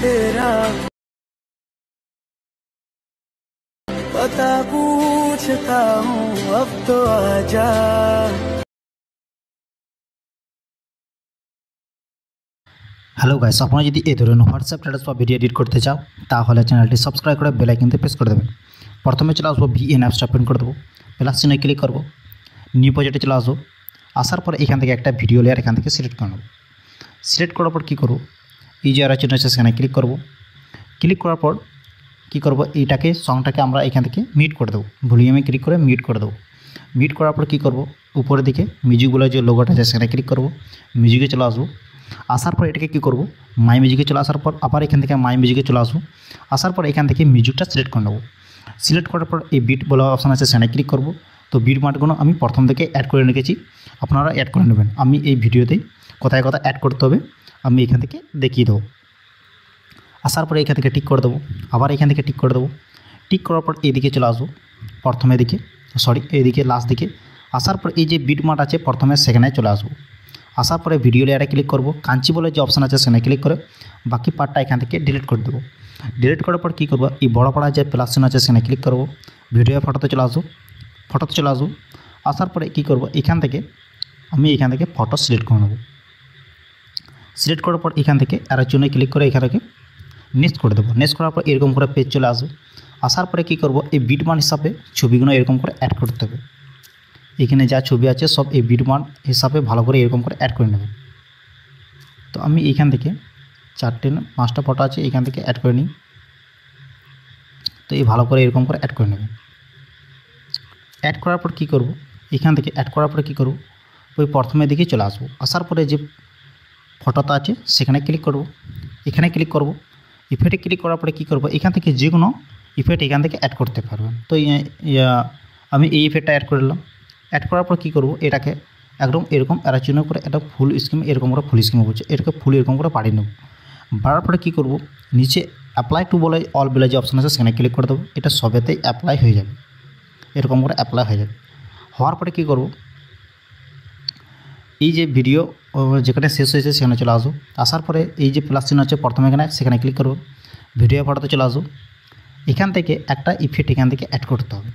तेरा पता पूछता हूँ अब तो आजा। हेलो गाइस, अपना यदि এই ধরনের হোয়াটসঅ্যাপ স্ট্যাটাস বা ভিডিও এডিট করতে চাও তাহলে চ্যানেলটি সাবস্ক্রাইব করে বেল আইকনটি প্রেস করে দেবেন। প্রথমে চলে আসবো ভিএন অ্যাপসটা ওপেন করে দেবো, প্লাস চিহ্নে ক্লিক করব, নিউ প্রজেক্টে চলে আসবো। আসার পরে এখান থেকে একটা ভিডিও লেয়ার এখান থেকে সিলেক্ট করে নেব। সিলেক্ট করার পর কী করব, এই যে আরও চিহ্ন আছে সেখানে ক্লিক করব। ক্লিক করার পর কী করব, এইটাকে সংটাকে আমরা এখান থেকে মিউট করে দেবো, ভলিউমে ক্লিক করে মিউট করে দেবো। মিউট করার পর কী করব, উপরের দিকে মিউজিকগুলো যে লোগোটা আছে সেখানে ক্লিক করব, মিউজিকে চলে আসবো। আসার পর এটাকে কী করব, মাই মিউজিকে চলে আসার পর আবার এখান থেকে মাই মিউজিকে চলে আসবো। আসার পর এখান থেকে মিউজিকটা সিলেক্ট করে নেব। সিলেক্ট করার পর এই বিট বলা অপশান আছে সেখানে ক্লিক করব। তো বিট মার্কগুলো আমি প্রথম থেকে অ্যাড করে রেখেছি, আপনারা অ্যাড করে নেবেন। আমি এই ভিডিওতেই কোথায় কোথায় অ্যাড করতে হবে আমি এখান থেকে দেখিয়ে দেবো। আসার পরে এখান থেকে টিক করে দেবো, আবার এখান থেকে টিক করে দেবো। টিক করার পর এইদিকে চলে আসবো, প্রথমে দিকে এইদিকে লাস্ট দিকে। আসার পর এই যে বিট মার্ক আছে প্রথমে সেখানে চলে আসবো। আসার পরে ভিডিও লেয়ারে ক্লিক করব, কাঞ্চি বলে যে অপশান আছে সেখানে ক্লিক করে বাকি পার্টটা এখান থেকে ডিলিট করে দেবো। ডিলিট করার পর কী করবো, এই বড় পাড়া যে প্লাস চিহ্ন আছে সেখানে ক্লিক করব, ভিডিও ফটোতে চলে আসবো। আসার পরে কী করব, এখান থেকে আমি এখান থেকে ফটো সিলেক্ট করে নেব। সিলেক্ট করার পর এখান থেকে আরও চিহ্নে ক্লিক করে এখানে নেক্সট করে দেবো। নেক্সট করার পর এরকম করে পেজ চলে আসবে। আসার পরে কী করব, এই বিট মান হিসাবে ছবিগুলো এরকম করে অ্যাড করতে হবে। এখানে যা ছবি আছে সব এই বিট মান হিসাবে ভালো করে এরকম করে অ্যাড করে নেব। তো আমি এইখান থেকে 4-5টা ফটো আছে এখান থেকে অ্যাড করে নিই। তো এই ভালো করে এরকম করে অ্যাড করে নেবেন। অ্যাড করার পর কী করব, এখান থেকে অ্যাড করার পরে কী করব, ওই প্রথমের দিকে চলে আসবো। আসার পরে যে ফটোটা আছে সেখানে ক্লিক করব, এখানে ক্লিক করব। ইফেক্টে ক্লিক করার পরে কী করব, এখান থেকে যে কোনো ইফেক্ট এখান থেকে অ্যাড করতে পারবেন। তো আমি এই ইফেক্টটা অ্যাড করে দিলাম। অ্যাড করার পর কী করব, এটাকে একদম এরকম অ্যারো চিহ্ন করে এটা ফুল স্ক্রিন এরকম করে ফুল স্ক্রিন বলছে, এটাকে ফুল এরকম করে বাড়িয়ে নেব। বাড়ার পরে কী করব, নিচে অ্যাপ্লাই টু বলে অল বেলে যে অপশান আছে সেখানে ক্লিক করে দেবো। এটা সবেতেই অ্যাপ্লাই হয়ে যাবে, এরকম করে অ্যাপ্লাই হয়ে যাবে। হওয়ার পরে কী করব, এই যে ভিডিও যেখানে শেষ হয়েছে সেখানে চলে আসবো। আসার পরে এই যে প্লাস চিহ্ন আছে প্রথমে সেখানে ক্লিক করব, ভিডিও ফটোতে চলে আসবো। এখান থেকে একটা ইফেক্ট এখান থেকে অ্যাড করতে হবে।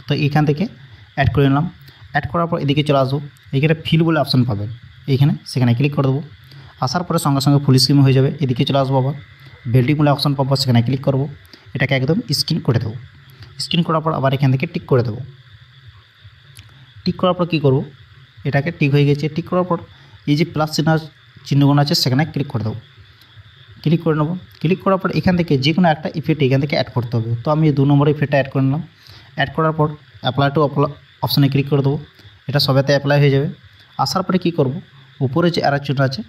তো এখান থেকে অ্যাড করে নিলাম। অ্যাড করার পর এদিকে চলে আসবো, এখানে ফিল বলে অপশান পাবেন সেখানে ক্লিক করে দেবো। আসার পরে সঙ্গে সঙ্গে ফুল স্ক্রিন হয়ে যাবে। এদিকে চলে আসবো, আবার বেল্ডিং বলে অপশান পাবো সেখানে ক্লিক করব, এটাকে একদম স্ক্রিন করে দেবো। স্ক্রিন করার পর আবার এখান থেকে টিক করে দেবো। টিক করার পর কী করব, এটাকে টিক হয়ে গেছে। টিক করার পর এই যে প্লাস চিহ্নগুলো আছে সেখানে ক্লিক করে দেবো। ক্লিক করে নেব। ক্লিক করার পর এখান থেকে যে কোনো একটা ইফেক্ট এখান থেকে অ্যাড করতে হবে। তো আমি 2 নম্বর ইফেক্টটা অ্যাড করে নিলাম। অ্যাড করার পর অ্যাপ্লাই টু অপশানে ক্লিক করে দেবো, এটা সবেতে অ্যাপ্লাই হয়ে যাবে। আসার পরে কী করব, উপরে যে অ্যারো চিহ্ন আছে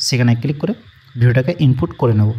সেখানে ক্লিক করে ভিডিওটাকে ইনপুট করে নেব।